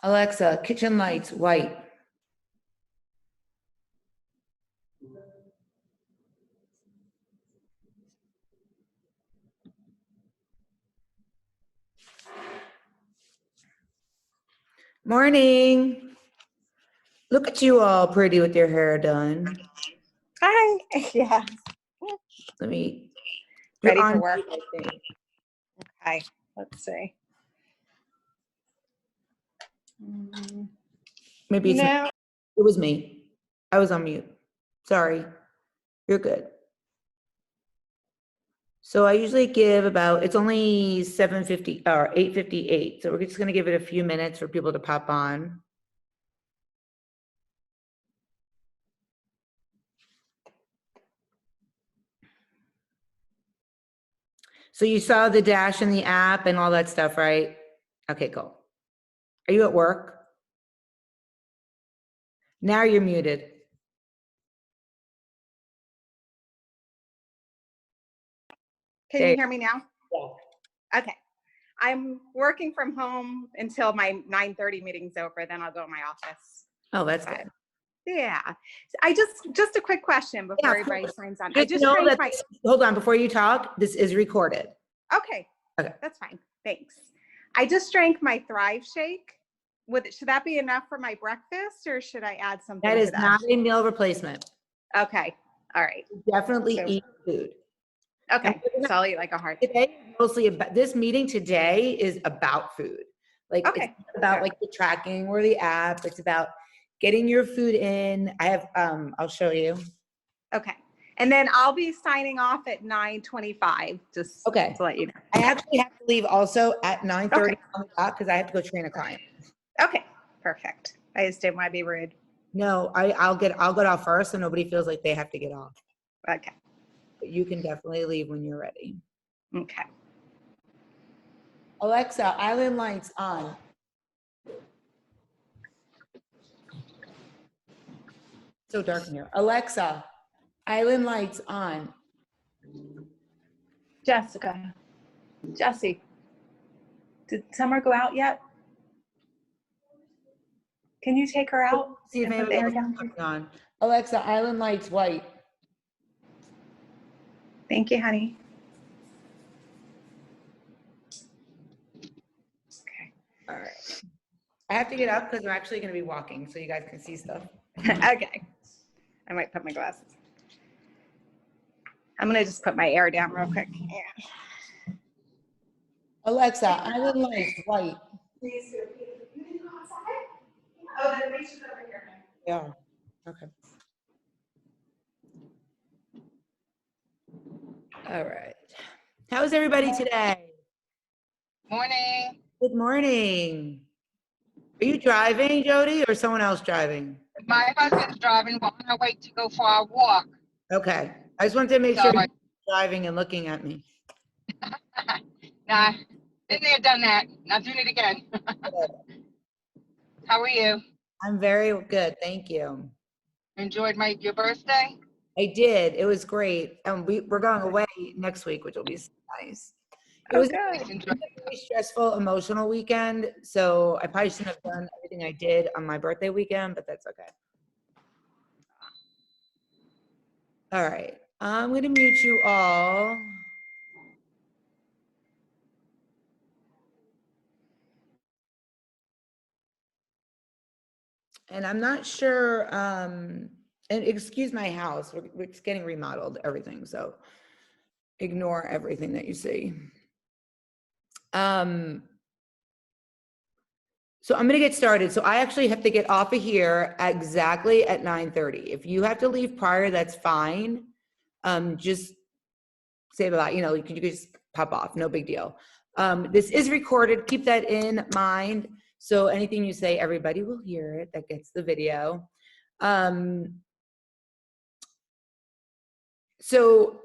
Alexa, kitchen lights, white. Morning. Look at you all pretty with your hair done. Hi. Yeah. Let me. Ready for work. I think. Okay. Let's see. Maybe it's No. it was me. I was on mute. Sorry. You're good. So I usually give about, it's only 7:50 or 8:58. So we're just going to give it a few minutes for people to pop on. So you saw the dash in the app and all that stuff, right? Okay, cool. Are you at work? Now you're muted. Can you hear me now? Yeah. Okay. I'm working from home until my 9:30 meeting's over. Then I'll go to my office. Oh, that's good. Yeah. I just a quick question before everybody signs on. I just know drank that my. Hold on, before you talk, this is recorded. Okay. Okay. That's fine. Thanks. I just drank my Thrive shake. Should that be enough for my breakfast, or should I add something? That is to that? not a meal replacement. Okay. All right. Definitely So- eat food. Okay. So I'll eat like a heart. Today, mostly about this meeting today is about food. Like Okay. It's about like the tracking or the app. It's about getting your food in. I have I'll show you. Okay. And then I'll be signing off at 9:25, just Okay. to let you know. I actually have to leave also at 9:30 Okay. on the dot because I have to go train a client. Okay. Perfect. I just didn't want to be rude. No, I'll get off first so nobody feels like they have to get off. Okay. But you can definitely leave when you're ready. Okay. Alexa, island lights on. So dark in here. Alexa, island lights on. Jessica, Jesse, did Summer go out yet? Can you take her out? See if and put anybody the air else down, is please? on. Alexa, island lights white. Thank you, honey. Okay. All right. I have to get up because I'm actually going to be walking so you guys can see stuff. Okay. I might put my glasses. I'm going to just put my air down real quick. Yeah. Alexa, island lights white. Please repeat. You didn't go outside? Oh, the reach is over here. Yeah. Okay. All right. How's everybody today? Morning. Good morning. Are you driving, Jody, or someone else driving? My husband's driving. We're on our way to go for our walk. Okay. I just wanted to make sure you're driving and looking at me. Nah, been there, done that. Not doing it again. How are you? I'm very good. Thank you. Enjoyed your birthday? I did. It was great. And we're going away next week, which will be nice. It was good. a very stressful, emotional weekend. So I probably shouldn't have done everything I did on my birthday weekend, but that's okay. All right. I'm going to mute you all. And I'm not sure, and excuse my house, it's getting remodeled, everything. So ignore everything that you see. So I'm going to get started. So I actually have to get off of here exactly at 9:30. If you have to leave prior, that's fine. Just say that, you can just pop off, no big deal. This is recorded, keep that in mind. So anything you say, everybody will hear it, that gets the video. So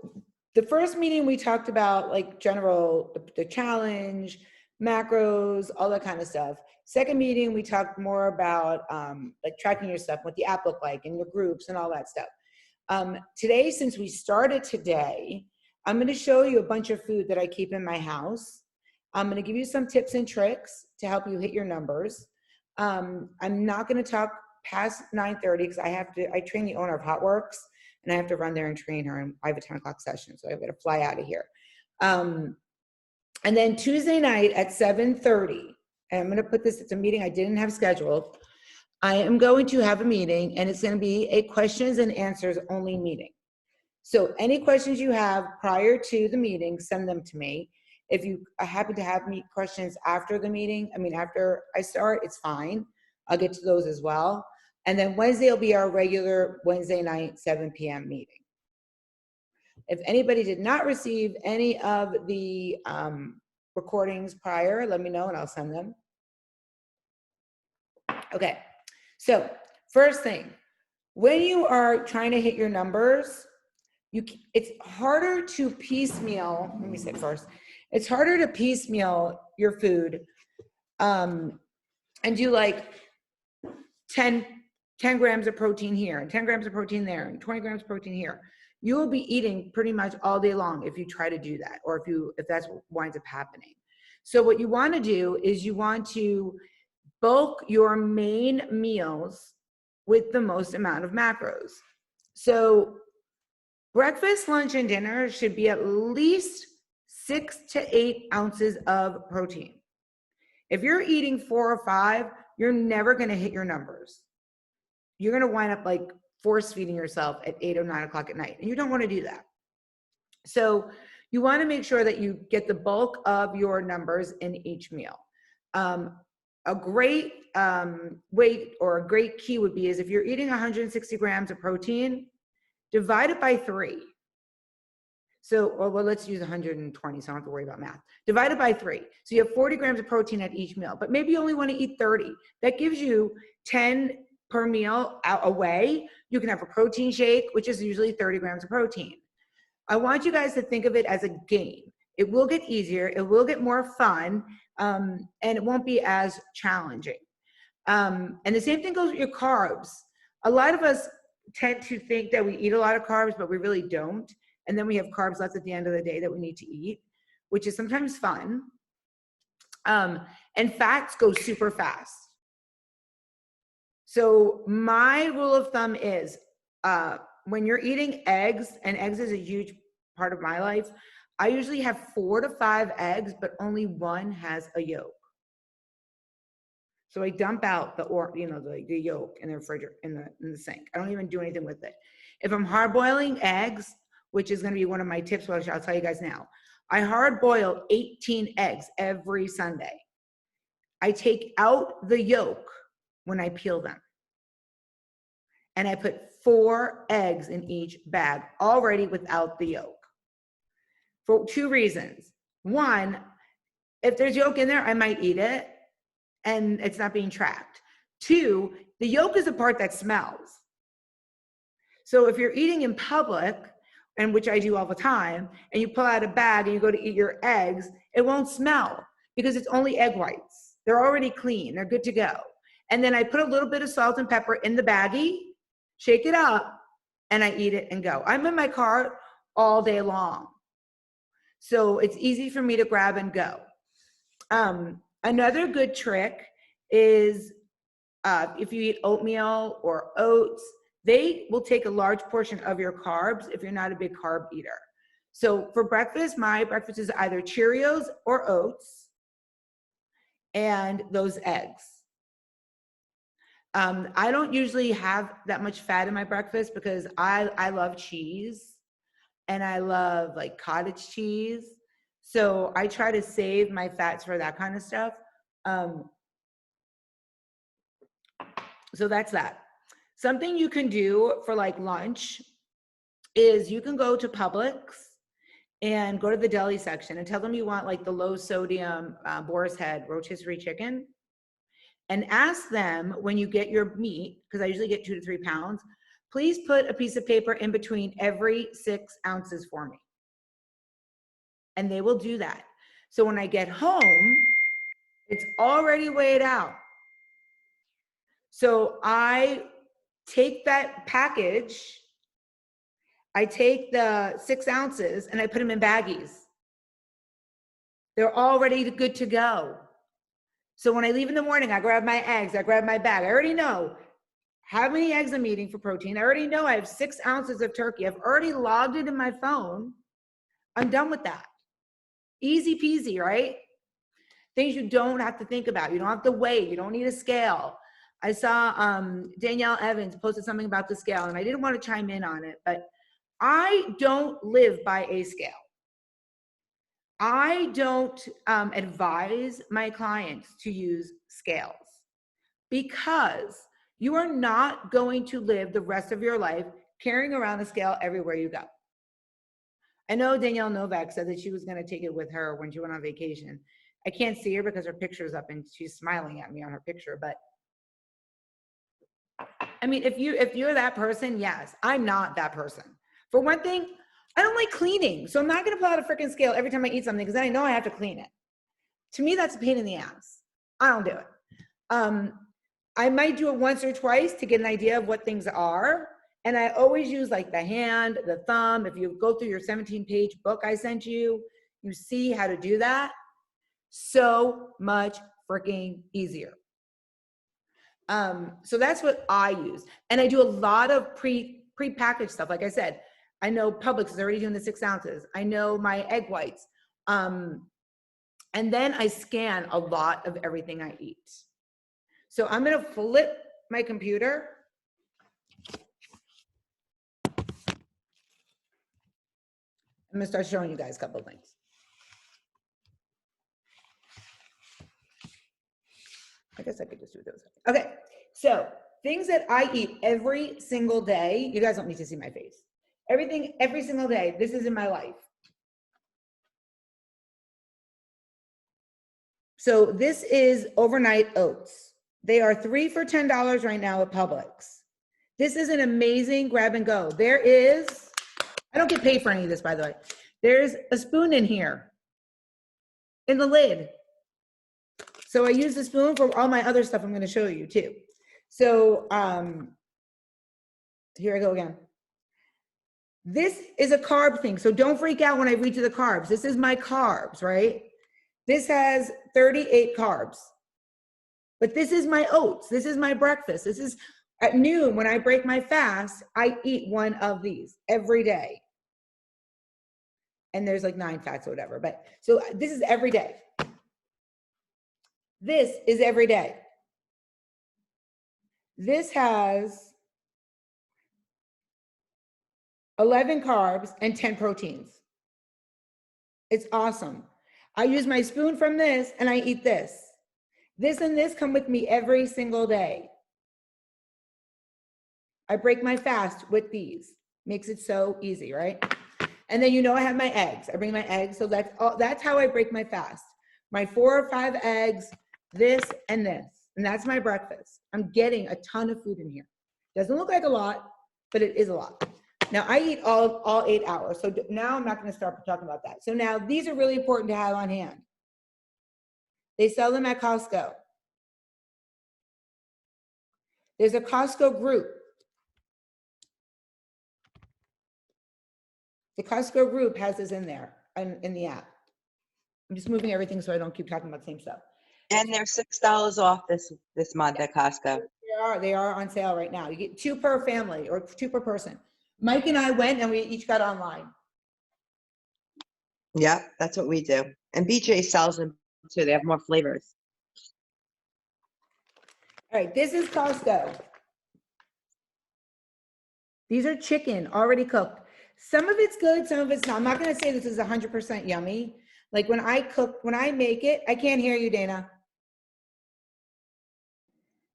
the first meeting we talked about like general, the challenge, macros, all that kind of stuff. Second meeting, we talked more about like tracking your stuff, what the app looked like and your groups and all that stuff. Today, since we started today, I'm going to show you a bunch of food that I keep in my house. I'm going to give you some tips and tricks to help you hit your numbers. I'm not going to talk past 9:30 because I train the owner of Hot Works and I have to run there and train her. And I have a 10 o'clock session, so I've got to fly out of here. And then Tuesday night at 7:30, and I'm going to put this, it's a meeting I didn't have scheduled. I am going to have a meeting and it's going to be a questions and answers only meeting. So any questions you have prior to the meeting, send them to me. If you are happy to have me questions after the meeting, after I start, it's fine. I'll get to those as well. And then Wednesday will be our regular Wednesday night, 7 p.m. meeting. If anybody did not receive any of the recordings prior, let me know and I'll send them. Okay, so first thing, when you are trying to hit your numbers, it's harder to piecemeal, let me say it first, it's harder to piecemeal your food and do like 10 grams of protein here and 10 grams of protein there and 20 grams of protein here. You will be eating pretty much all day long if you try to do that, or if that's what winds up happening. So what you want to do is you want to bulk your main meals with the most amount of macros. So breakfast, lunch, and dinner should be at least 6 to 8 ounces of protein. If you're eating 4 or 5, you're never going to hit your numbers. You're going to wind up like force feeding yourself at 8 or 9 o'clock at night, and you don't want to do that. So you want to make sure that you get the bulk of your numbers in each meal. A great weight or a great key would be is if you're eating 160 grams of protein, divide it by 3. So, well, let's use 120, so I don't have to worry about math. Divide it by 3. So you have 40 grams of protein at each meal, but maybe you only want to eat 30. That gives you 10 per meal away. You can have a protein shake, which is usually 30 grams of protein. I want you guys to think of it as a game. It will get easier, it will get more fun, and it won't be as challenging. And the same thing goes with your carbs. A lot of us tend to think that we eat a lot of carbs, but we really don't. And then we have carbs left at the end of the day that we need to eat, which is sometimes fun. And fats go super fast. So my rule of thumb is when you're eating eggs, and eggs is a huge part of my life, I usually have 4 to 5 eggs, but only 1 has a yolk. So I dump out the yolk in the refrigerator, in the sink. I don't even do anything with it. If I'm hard boiling eggs, which is going to be one of my tips, which I'll tell you guys now, I hard boil 18 eggs every Sunday. I take out the yolk when I peel them. And I put 4 eggs in each bag already without the yolk. For 2 reasons. 1, if there's yolk in there, I might eat it and it's not being tracked. 2, the yolk is the part that smells. So if you're eating in public, and which I do all the time, and you pull out a bag and you go to eat your eggs, it won't smell because it's only egg whites. They're already clean, they're good to go. And then I put a little bit of salt and pepper in the baggie, shake it up, and I eat it and go. I'm in my car all day long. So it's easy for me to grab and go. Another good trick is if you eat oatmeal or oats, they will take a large portion of your carbs if you're not a big carb eater. So for breakfast, my breakfast is either Cheerios or oats and those eggs. I don't usually have that much fat in my breakfast because I love cheese and I love like cottage cheese. So I try to save my fats for that kind of stuff. So that's that. Something you can do for like lunch is you can go to Publix and go to the deli section and tell them you want like the low sodium boar's head rotisserie chicken, and ask them when you get your meat, because I usually get 2 to 3 pounds, please put a piece of paper in between every 6 ounces for me. And they will do that. So when I get home, it's already weighed out. So I take that package, I take the 6 ounces and I put them in baggies. They're already good to go. So when I leave in the morning, I grab my eggs, I grab my bag. I already know how many eggs I'm eating for protein. I already know I have 6 ounces of turkey. I've already logged it in my phone. I'm done with that. Easy peasy, right? Things you don't have to think about. You don't have to weigh. You don't need a scale. I saw Danielle Evans posted something about the scale, and I didn't want to chime in on it, but I don't live by a scale. I don't advise my clients to use scales because you are not going to live the rest of your life carrying around a scale everywhere you go. I know Danielle Novak said that she was going to take it with her when she went on vacation. I can't see her because her picture's up and she's smiling at me on her picture, but I mean, if you're that person, yes. I'm not that person. For one thing, I don't like cleaning. So I'm not going to pull out a freaking scale every time I eat something because then I know I have to clean it. To me, that's a pain in the ass. I don't do it. I might do it once or twice to get an idea of what things are. And I always use like the hand, the thumb. If you go through your 17-page book I sent you, you see how to do that. So much freaking easier. So that's what I use. And I do a lot of pre-packaged stuff. Like I said, I know Publix is already doing the 6 ounces. I know my egg whites. And then I scan a lot of everything I eat. So I'm going to flip my computer. I'm going to start showing you guys a couple of things. I guess I could just do those. Okay, so things that I eat every single day. You guys don't need to see my face. Everything, every single day. This is in my life. So this is overnight oats. They are 3 for $10 right now at Publix. This is an amazing grab and go. There is, I don't get paid for any of this, by the way. There's a spoon in here, in the lid. So I use the spoon for all my other stuff I'm going to show you too. So here I go again. This is a carb thing. So don't freak out when I read you the carbs. This is my carbs, right? This has 38 carbs. But this is my oats. This is my breakfast. This is at noon when I break my fast, I eat one of these every day. And there's like 9 fats or whatever. But so this is every day. This is every day. This has 11 carbs and 10 proteins. It's awesome. I use my spoon from this and I eat this. This and this come with me every single day. I break my fast with these. Makes it so easy, right? And then you know I have my eggs. I bring my eggs, so that's how I break my fast. My 4 or 5 eggs, this and this. And that's my breakfast. I'm getting a ton of food in here. Doesn't look like a lot, but it is a lot. Now I eat all 8 hours. So now I'm not going to start talking about that. So now these are really important to have on hand. They sell them at Costco. There's a Costco group. The Costco group has this in there in the app. I'm just moving everything so I don't keep talking about the same stuff. And they're $6 off this month at Costco. They are on sale right now. You get 2 per family or 2 per person. Mike and I went and we each got online. Yeah, that's what we do. And BJ sells them too. They have more flavors. All right, this is Costco. These are chicken already cooked. Some of it's good, some of it's not. I'm not going to say this is 100% yummy. Like when I make it, I can't hear you, Dana.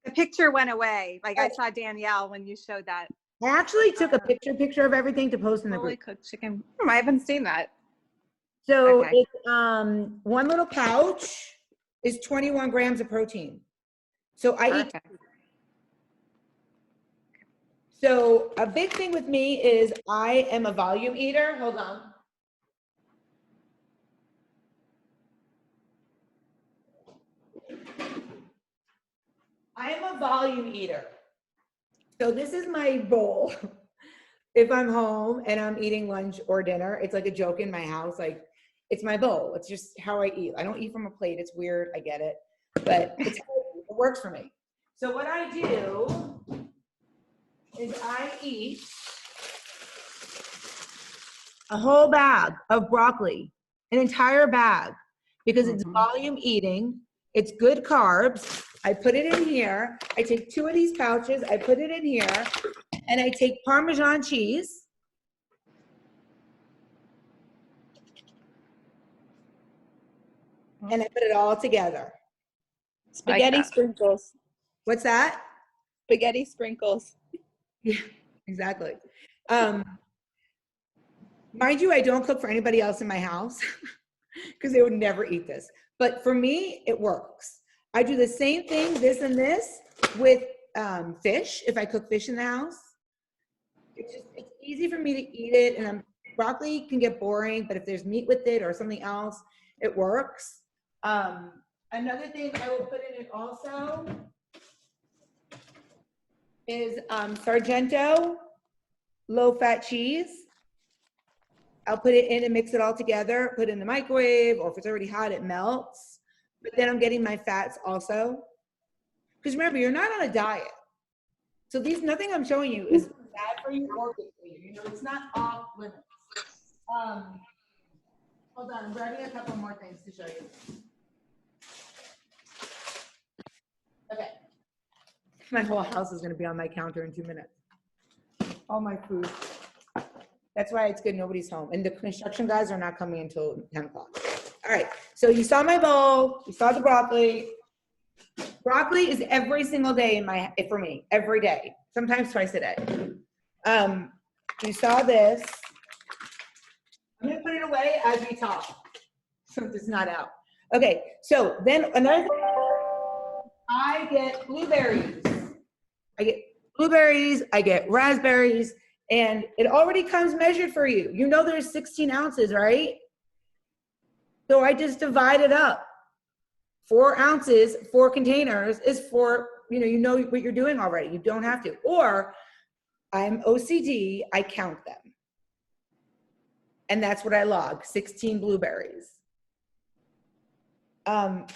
The picture went away. Like I saw Danielle when you showed that. I actually took a picture of everything to post in the Fully group. cooked chicken. I haven't seen that. So Okay. it's one little pouch is 21 grams of protein. So I eat. Perfect. So a big thing with me is I am a volume eater. Hold on. I am a volume eater. So this is my bowl. If I'm home and I'm eating lunch or dinner, it's like a joke in my house. Like it's my bowl. It's just how I eat. I don't eat from a plate. It's weird. I get it. but it works for me. So what I do is I eat a whole bag of broccoli, an entire bag, because it's volume eating. It's good carbs. I put it in here. I take 2 of these pouches. I put it in here, and I take Parmesan cheese. And I put it all together. Spaghetti that. sprinkles. What's that? Spaghetti sprinkles. Yeah, exactly. Mind you, I don't cook for anybody else in my house because they would never eat this. But for me, it works. I do the same thing, this and this, with fish, if I cook fish in the house. It's easy for me to eat it, and broccoli can get boring, but if there's meat with it or something else, it works. Another thing I will put in it also is Sargento low-fat cheese. I'll put it in and mix it all together, put it in the microwave, or if it's already hot, it melts. But then I'm getting my fats also. Because remember, you're not on a diet. So nothing I'm showing you is bad for you or good for you. You know, it's not off limits. Hold on, I'm grabbing a couple more things to show you. Okay. My whole house is gonna be on my counter in 2 minutes. All my food. That's why it's good nobody's home. And the construction guys are not coming until 10 o'clock. All right, so you saw my bowl, you saw the broccoli. Broccoli is every single day for me, every day, sometimes twice a day. You saw this. I'm gonna put it away as we talk, so it's not out. Okay, so then another thing, I get blueberries. I get raspberries, and it already comes measured for you. You know there's 16 ounces, right? So I just divide it up. 4 ounces, 4 containers is for, you know what you're doing already. You don't have to. Or I'm OCD, I count them. And that's what I log, 16 blueberries. I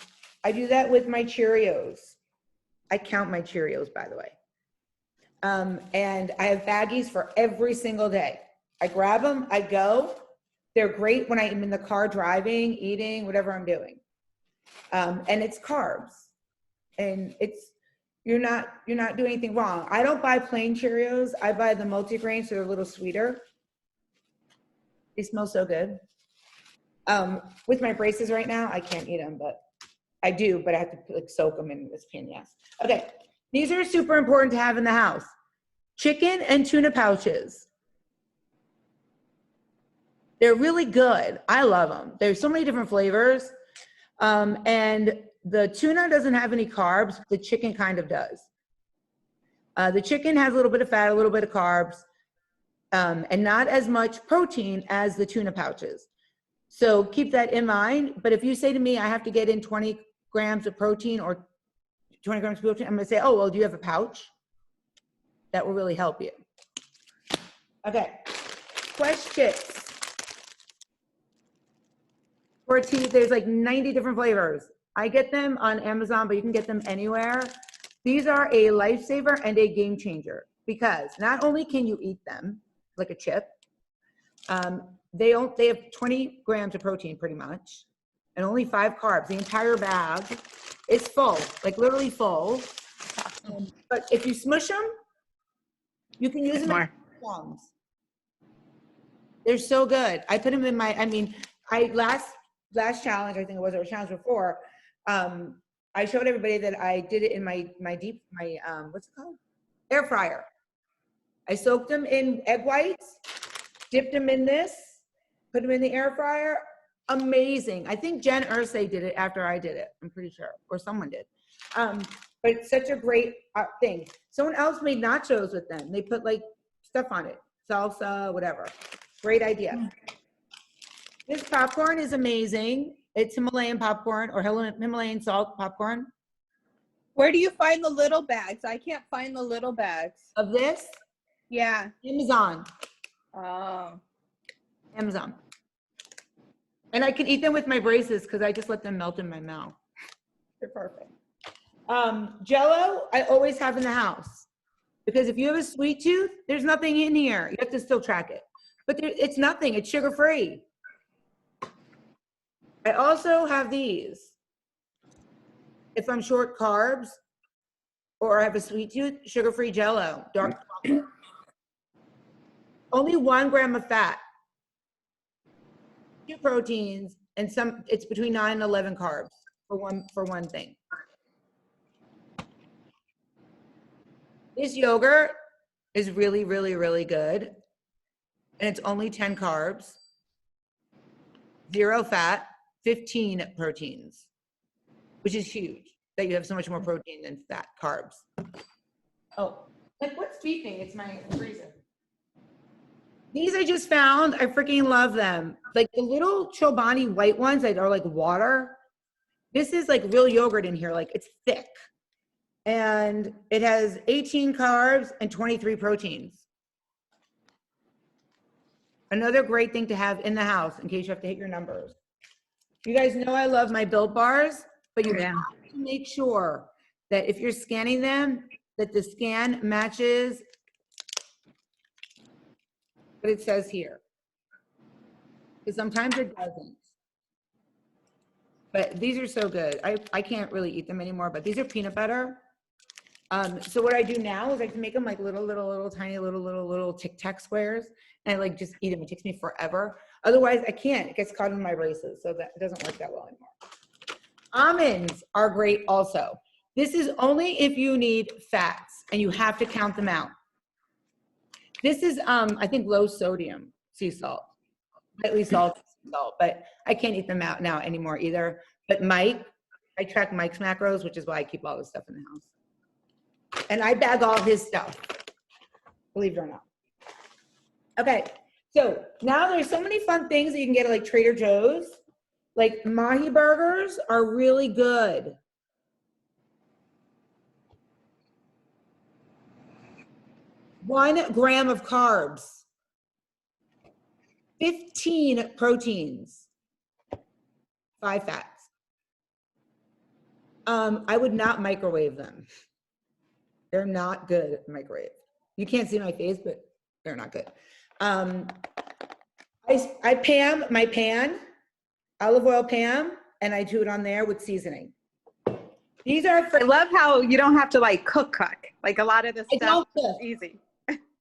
do that with my Cheerios. I count my Cheerios, by the way. And I have baggies for every single day. I grab them, I go. They're great when I'm in the car driving, eating, whatever I'm doing. And it's carbs. And you're not doing anything wrong. I don't buy plain Cheerios. I buy the multigrain, so they're a little sweeter. They smell so good. With my braces right now, I can't eat them, but I do, but I have to soak them in this pain, yes. Okay, these are super important to have in the house. Chicken and tuna pouches. They're really good. I love them. There's so many different flavors. And the tuna doesn't have any carbs. The chicken kind of does. The chicken has a little bit of fat, a little bit of carbs, and not as much protein as the tuna pouches. So keep that in mind. But if you say to me, I have to get in 20 grams of protein or 20 grams of protein, I'm gonna say, oh, well, do you have a pouch? That will really help you. Okay, Quest chips. There's like 90 different flavors. I get them on Amazon, but you can get them anywhere. These are a lifesaver and a game changer because not only can you eat them like a chip, they have 20 grams of protein pretty much and only 5 carbs. The entire bag is full, like literally full. But if you smush them, you can use them as songs. They're so good. I put them in my, last challenge, I think it was, or challenge before, I showed everybody that I did it in my what's it called? Air fryer. I soaked them in egg whites, dipped them in this, put them in the air fryer. Amazing. I think Jen Ursay did it after I did it. I'm pretty sure, or someone did. But it's such a great thing. Someone else made nachos with them. They put like stuff on it, salsa, whatever. Great idea. This popcorn is amazing. It's Himalayan popcorn or Himalayan salt popcorn. Where do you find the little bags? I can't find the little bags. Of this? Yeah. Amazon. Oh. They're perfect. Jello, I always have in the house because if you have a sweet tooth, there's nothing in here. You have to still track it, but it's nothing. It's sugar-free. I also have these. If I'm short carbs or I have a sweet tooth, sugar-free Jello, dark chocolate. Only 1 gram of fat, 2 proteins, and it's between 9 and 11 carbs for one thing. This yogurt is really, really, really good. And it's only 10 carbs, 0 fat, 15 proteins, which is huge that you have so much more protein than fat carbs. Oh, like what's beeping? It's my freezer. These I just found. I freaking love them. Like the little Chobani white ones that are like water. This is like real yogurt in here. Like it's thick. And it has 18 carbs and 23 proteins. Another great thing to have in the house in case you have to hit your numbers. You guys know I love my Built Bars, but you have to make sure that if you're scanning them, that the scan matches what it says here. Because sometimes it doesn't. But these are so good. I can't really eat them anymore, but these are peanut butter. So what I do now is I can make them like little tiny little Tic Tac squares, and I like just eat them. It takes me forever. Otherwise I can't. It gets caught in my braces, so that doesn't work that well anymore. Almonds are great also. This is only if you need fats and you have to count them out. This is I think low sodium sea salt, lightly salted sea salt, but I can't eat them out now anymore either. But Mike, I track Mike's macros, which is why I keep all this stuff in the house. And I bag all his stuff, believe it or not. Okay, so now there's so many fun things that you can get at like Trader Joe's. Like mahi burgers are really good. One gram of carbs, 15 proteins, 5 fats. I would not microwave them. They're not good at microwave. You can't see my face, but they're not good. I pan my pan, olive oil pan, and I do it on there with seasoning. These are for— I love how you don't have to like cook. Like a lot of this stuff is easy.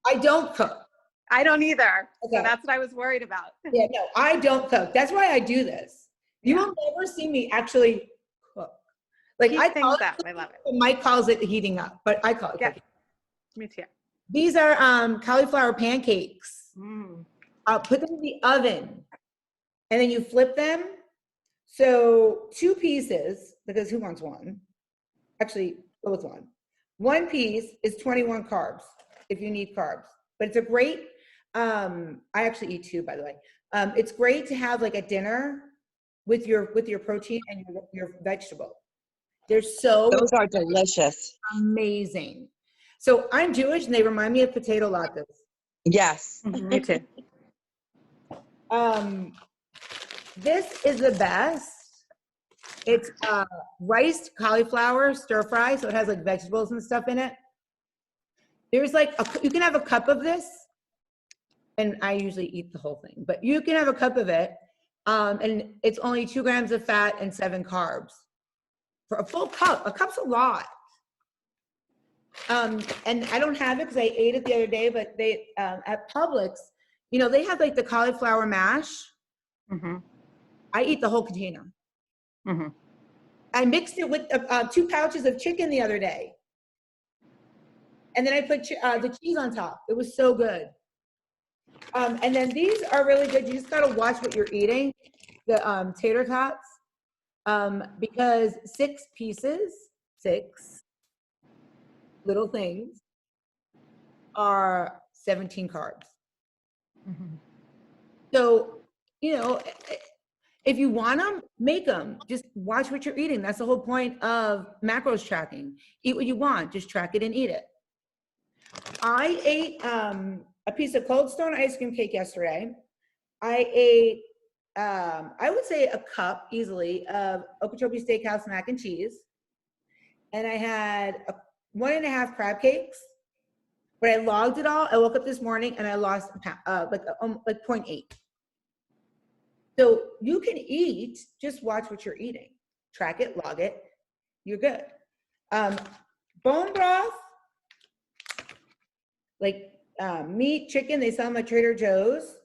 I don't cook. I don't either. Okay. So that's what I was worried about. Yeah, no, I don't cook. That's why I do this. You will never see me actually cook. Like Heat I things up. I love it. Mike calls it heating up, but I call it cooking. Me too. These are cauliflower pancakes. I'll put them in the oven and then you flip them. So 2 pieces, because who wants one? Actually, go with one. 1 piece is 21 carbs if you need carbs, but it's a great, I actually eat 2, by the way. It's great to have like a dinner with your protein and your vegetable. They're so— Those are delicious. amazing. So I'm Jewish and they remind me of potato latkes. Yes. Me too. This is the best. It's riced cauliflower stir fry, so it has like vegetables and stuff in it. There's like you can have a cup of this, and I usually eat the whole thing, but you can have a cup of it, and it's only 2 grams of fat and 7 carbs for a full cup. A cup's a lot. And I don't have it because I ate it the other day, but they at Publix, you know, they have like the cauliflower mash. I eat the whole container. I mixed it with 2 pouches of chicken the other day. And then I put the cheese on top. It was so good. And then these are really good. You just got to watch what you're eating. The tater tots. Because 6 pieces, 6 little things, are 17 carbs. So, you know, if you want them, make them. Just watch what you're eating. That's the whole point of macros tracking. Eat what you want. Just track it and eat it. I ate a piece of Cold Stone ice cream cake yesterday. I ate, I would say a cup easily of Okeechobee Steakhouse mac and cheese. and I had 1.5 crab cakes. But I logged it all. I woke up this morning and I lost like 0.8. So you can eat, just watch what you're eating. Track it, log it, you're good. Bone broth, like meat, chicken, they sell them at Trader Joe's.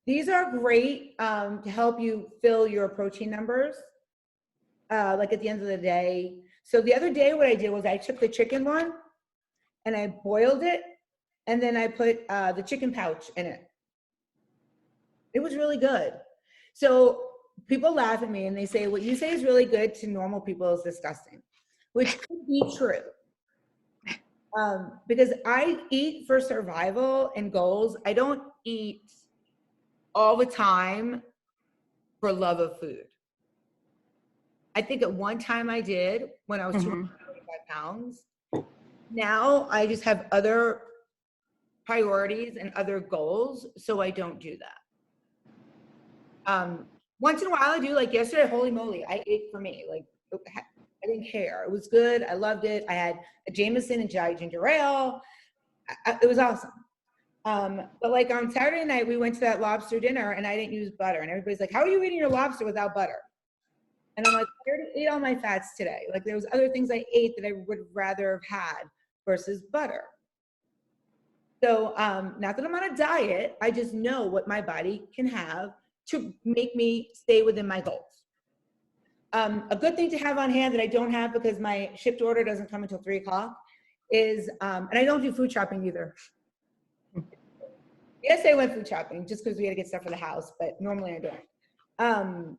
These are great to help you fill your protein numbers, like at the end of the day. So the other day, what I did was I took the chicken one and I boiled it, and then I put the chicken pouch in it. It was really good. So people laugh at me and they say, what you say is really good to normal people is disgusting, which could be true. Because I eat for survival and goals. I don't eat all the time for love of food. I think at one time I did when I was 245 pounds. Now I just have other priorities and other goals, so I don't do that. Once in a while I do, like yesterday, holy moly, I ate for me. Like I didn't care. It was good. I loved it. I had a Jameson and ginger ale. It was awesome. But like on Saturday night, we went to that lobster dinner and I didn't use butter. And everybody's like, how are you eating your lobster without butter? And I'm like, I already ate all my fats today. Like there was other things I ate that I would rather have had versus butter. So not that I'm on a diet, I just know what my body can have to make me stay within my goals. A good thing to have on hand that I don't have because my shipped order doesn't come until 3 o'clock is, and I don't do food shopping either. Yesterday I went food shopping just because we had to get stuff for the house, but normally I don't.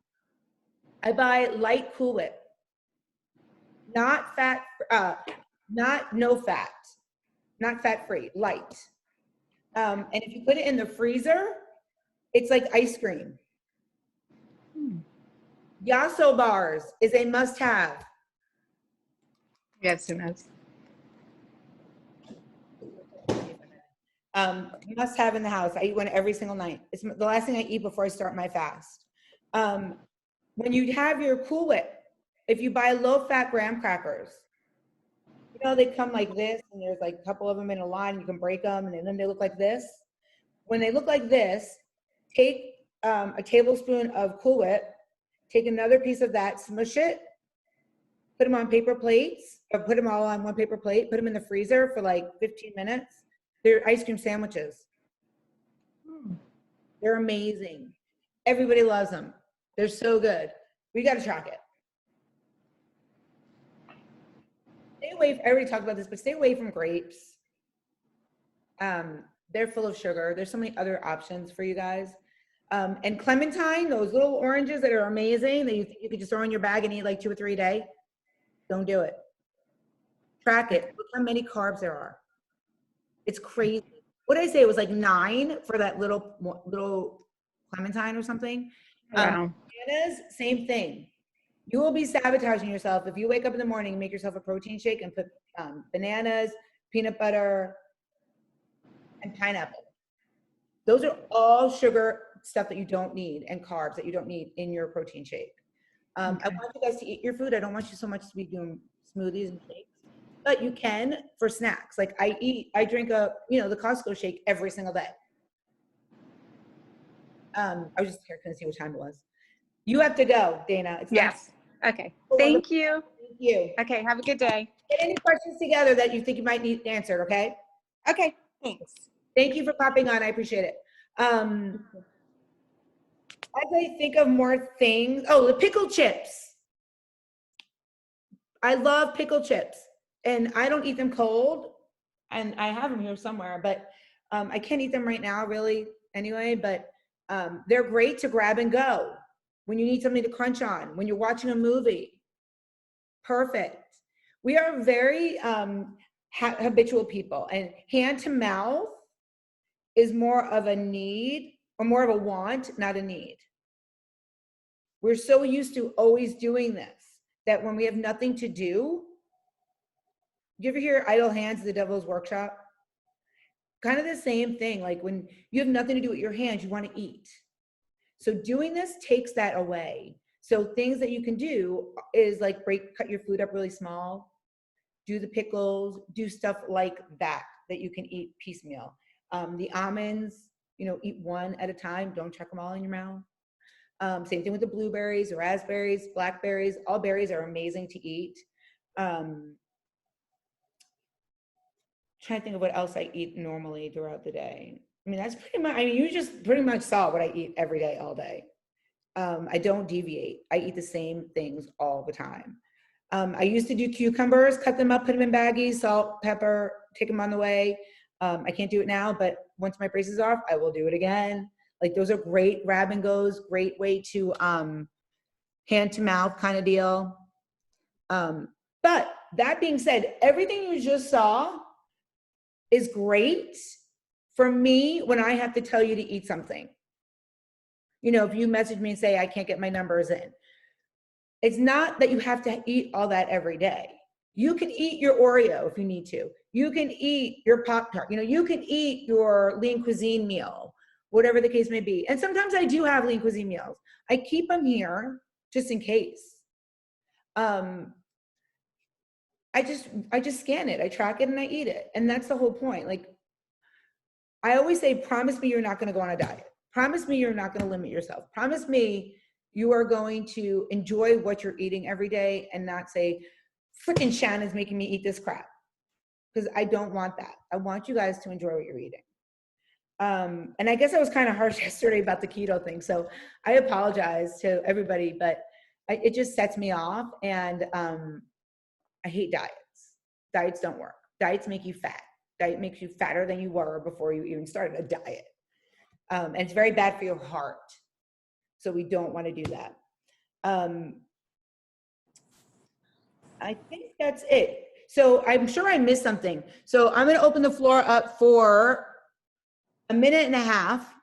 I buy light Cool Whip, not fat, not no fat, not fat free, light. And if you put it in the freezer, it's like ice cream. Yasso bars is a must-have. Yes, who knows? Must-have in the house. I eat one every single night. It's the last thing I eat before I start my fast. When you have your Cool Whip, if you buy low-fat graham crackers, you know, they come like this, and there's like a couple of them in a line. You can break them, and then they look like this. When they look like this, take a tablespoon of Cool Whip, take another piece of that, smush it, put them on paper plates, or put them all on one paper plate, put them in the freezer for like 15 minutes. They're ice cream sandwiches. They're amazing. Everybody loves them. They're so good. We got to track it. Stay away, I already talked about this, but stay away from grapes. They're full of sugar. There's so many other options for you guys. And clementine, those little oranges that are amazing that you could just throw in your bag and eat like 2 or 3 a day. Don't do it. Track it. Look how many carbs there are. It's crazy. What did I say? It was like 9 for that little clementine or something. Wow. Bananas, same thing. You will be sabotaging yourself if you wake up in the morning and make yourself a protein shake and put bananas, peanut butter, and pineapple. Those are all sugar stuff that you don't need and carbs that you don't need in your protein shake. I want you guys to eat your food. I don't want you so much to be doing smoothies and shakes, but you can for snacks. Like I drink the Costco shake every single day. I was just here, couldn't see what time it was. You have to go, Dana. It's Yes. Okay. Oh, Thank you. Thank you. Okay. Have a good day. Get any questions together that you think you might need answered, okay? Okay. Thanks. Thank you for popping on. I appreciate it. As I think of more things, the pickled chips. I love pickled chips, and I don't eat them cold, and I have them here somewhere, but I can't eat them right now really anyway, but they're great to grab and go when you need something to crunch on, when you're watching a movie. Perfect. We are very habitual people, and hand to mouth is more of a need or more of a want, not a need. We're so used to always doing this that when we have nothing to do, you ever hear idle hands, the devil's workshop? Kind of the same thing. Like when you have nothing to do with your hands, you want to eat. So doing this takes that away. So things that you can do is like cut your food up really small. do the pickles, do stuff like that you can eat piecemeal. The almonds, eat one at a time. Don't chuck them all in your mouth. Same thing with the blueberries, raspberries, blackberries. All berries are amazing to eat. Trying to think of what else I eat normally throughout the day. I mean, that's pretty much, you just pretty much saw what I eat every day, all day. I don't deviate. I eat the same things all the time. I used to do cucumbers, cut them up, put them in baggies, salt, pepper, take them on the way. I can't do it now, but once my brace is off, I will do it again. Like those are great grab and goes, great way to hand to mouth kind of deal. But that being said, everything you just saw is great for me when I have to tell you to eat something. If you message me and say, I can't get my numbers in. It's not that you have to eat all that every day. You can eat your Oreo if you need to. You can eat your Pop-Tart. You can eat your lean cuisine meal, whatever the case may be. And sometimes I do have lean cuisine meals. I keep them here just in case. I just scan it. I track it and I eat it. And that's the whole point. Like I always say, promise me you're not going to go on a diet. Promise me you're not going to limit yourself. Promise me you are going to enjoy what you're eating every day and not say, freaking Shannon's making me eat this crap. Because I don't want that. I want you guys to enjoy what you're eating. And I guess I was kind of harsh yesterday about the keto thing. So I apologize to everybody, but it just sets me off. And I hate diets. Diets don't work. Diets make you fat. Diet makes you fatter than you were before you even started a diet. And it's very bad for your heart. So we don't want to do that. I think that's it. So I'm sure I missed something. So I'm going to open the floor up for a minute and a half.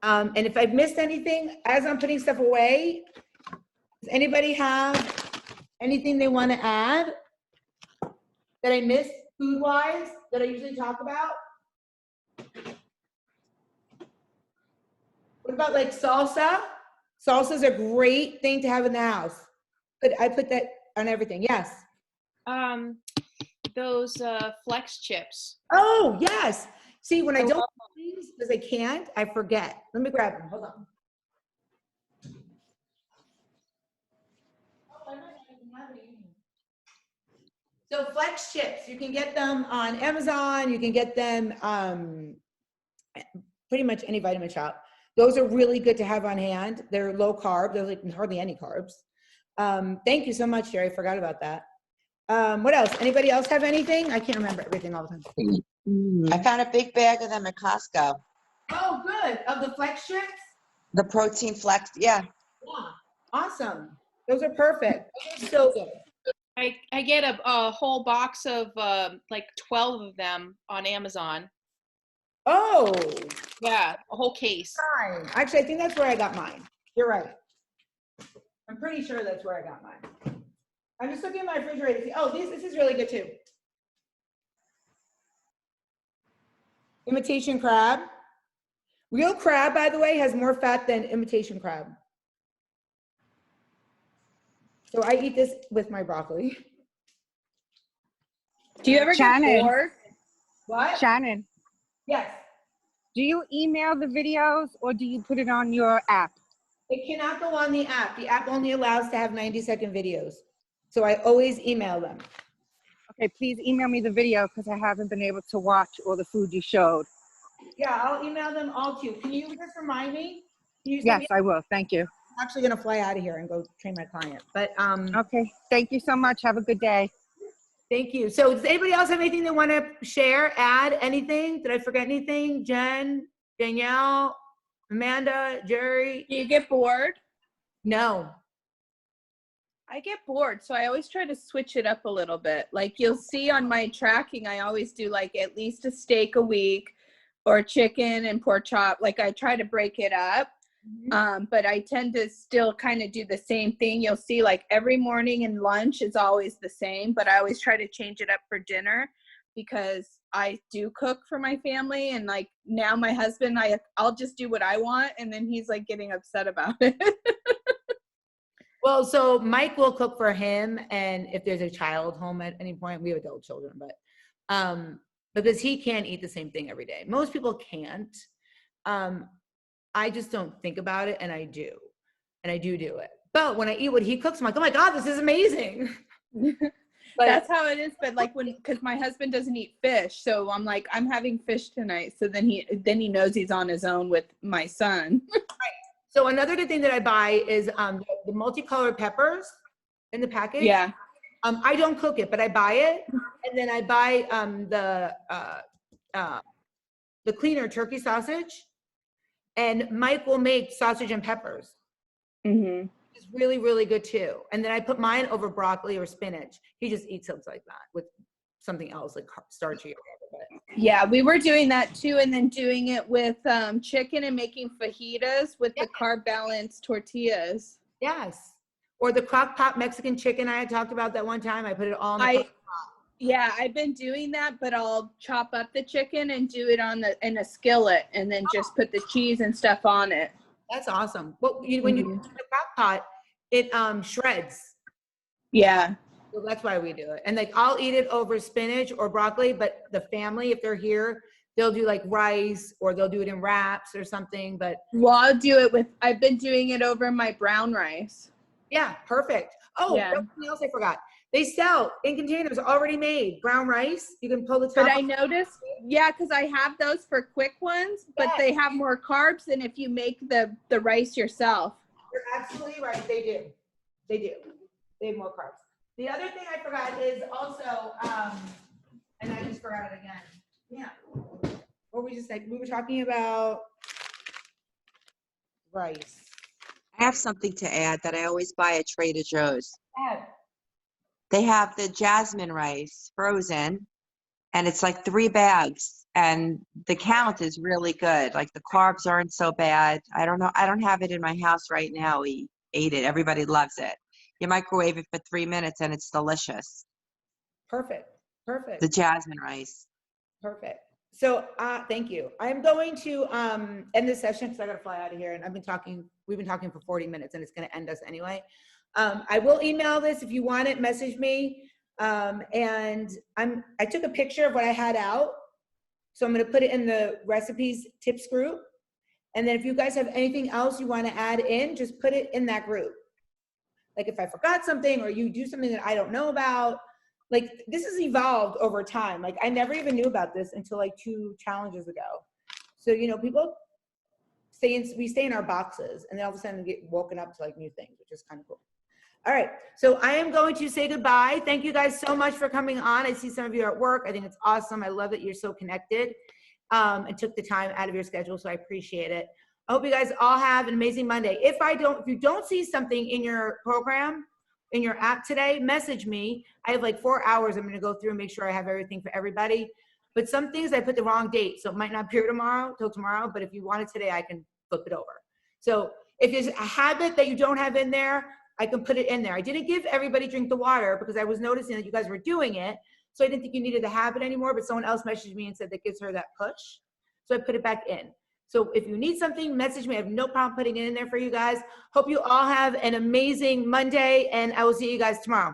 And if I've missed anything, as I'm putting stuff away, does anybody have anything they want to add that I missed food-wise that I usually talk about? What about like salsa? Salsa is a great thing to have in the house. But I put that on everything. Yes. Those flex chips. Oh, yes. See, when I don't things because I can't, I forget. Let me grab them. Hold on. Oh, I might not even have any. So flex chips, you can get them on Amazon. You can get them pretty much any vitamin shop. Those are really good to have on hand. They're low carb. They're like hardly any carbs. Thank you so much, Jerry. I forgot about that. What else? Anybody else have anything? I can't remember everything all the time. I found a big bag of them at Costco. Oh, good. Of the flex chips? The protein flex, yeah. Yeah. Awesome. Those are perfect. Those are so good. I get a whole box of like 12 of them on Amazon. Oh, Yeah, a whole case. fine. Actually, I think that's where I got mine. You're right. I'm pretty sure that's where I got mine. I'm just looking at my refrigerator to see. Oh, this is really good too. Imitation crab. Real crab, by the way, has more fat than imitation crab. So I eat this with my broccoli. Do you ever Shannon. get bored? What? Shannon, Yes. do you email the videos or do you put it on your app? It cannot go on the app. The app only allows to have 90-second videos. So I always email them. Okay, please email me the video because I haven't been able to watch all the food you showed. Yeah, I'll email them all to you. Can you just remind me? Can you send Yes, me- I will. Thank you. I'm actually gonna fly out of here and go train my client. But Okay, thank you so much. Have a good day. thank you. So does anybody else have anything they want to share, add anything? Did I forget anything? Jen, Danielle, Amanda, Jerry? Do you get bored? No. I get bored, so I always try to switch it up a little bit. Like you'll see on my tracking, I always do like at least a steak a week or chicken and pork chop. Like I try to break it up. But I tend to still kind of do the same thing. You'll see like every morning and lunch is always the same, but I always try to change it up for dinner because I do cook for my family. And like now my husband, I'll just do what I want. And then he's like getting upset about it. Well, so Mike will cook for him, and if there's a child home at any point, we have adult children, but because he can't eat the same thing every day. Most people can't. I just don't think about it, and I do, and I do it. But when I eat what he cooks, I'm like, oh my God, this is amazing. But That's how it is. But like because my husband doesn't eat fish, so I'm like, I'm having fish tonight. So then he knows he's on his own with my son. so another good thing that I buy is the multicolored peppers in the package. Yeah. I don't cook it, but I buy it, and then I buy the cleaner turkey sausage, and Mike will make sausage and peppers. Mm-hmm. It's really, really good too. And then I put mine over broccoli or spinach. He just eats something like that with something else like starchy or whatever. But Yeah, we were doing that too, and then doing it with chicken and making fajitas with the carb balanced tortillas. yes. Or the crock pot Mexican chicken I had talked about that one time. I put it all in the crock pot. Yeah, I've been doing that, but I'll chop up the chicken and do it in a skillet, and then just put the cheese and stuff on it. That's awesome. Well, when you put the crock pot, it shreds. Yeah. So that's why we do it. And like I'll eat it over spinach or broccoli, but the family, if they're here, they'll do like rice or they'll do it in wraps or something. But Well, I've been doing it over my brown rice. yeah, perfect. Oh, Yeah. something else I forgot. They sell in containers already made brown rice. You can pull the top. But I off. noticed, yeah, because I have those for quick ones, but Yes. they have more carbs than if you make the rice yourself. You're absolutely right. They do. They do. They have more carbs. The other thing I forgot is also, and I just forgot it again. Yeah. What were we just like? We were talking about rice. I have something to add that I always buy at Trader Joe's. Add. They have the jasmine rice frozen, and it's like 3 bags, and the count is really good. Like the carbs aren't so bad. I don't know. I don't have it in my house right now. We ate it. Everybody loves it. You microwave it for 3 minutes, and it's delicious. Perfect. Perfect. The jasmine rice. Perfect. So thank you. I'm going to end this session because I got to fly out of here, and we've been talking for 40 minutes, and it's going to end us anyway. I will email this if you want it, message me. And I took a picture of what I had out. So I'm going to put it in the recipes tips group. And then if you guys have anything else you want to add in, just put it in that group. Like if I forgot something or you do something that I don't know about, like this has evolved over time. Like I never even knew about this until like 2 challenges ago. So, people we stay in our boxes and then all of a sudden get woken up to like new things, which is kind of cool. All right. So I am going to say goodbye. Thank you guys so much for coming on. I see some of you are at work. I think it's awesome. I love that you're so connected and took the time out of your schedule. So I appreciate it. I hope you guys all have an amazing Monday. If you don't see something in your program, in your app today, message me. I have like 4 hours. I'm going to go through and make sure I have everything for everybody. But some things I put the wrong date. So it might not appear till tomorrow, but if you want it today, I can flip it over. So if there's a habit that you don't have in there, I can put it in there. I didn't give everybody drink the water because I was noticing that you guys were doing it. So I didn't think you needed the habit anymore, but someone else messaged me and said that gives her that push. So I put it back in. So if you need something, message me. I have no problem putting it in there for you guys. Hope you all have an amazing Monday, and I will see you guys tomorrow.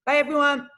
Bye, everyone.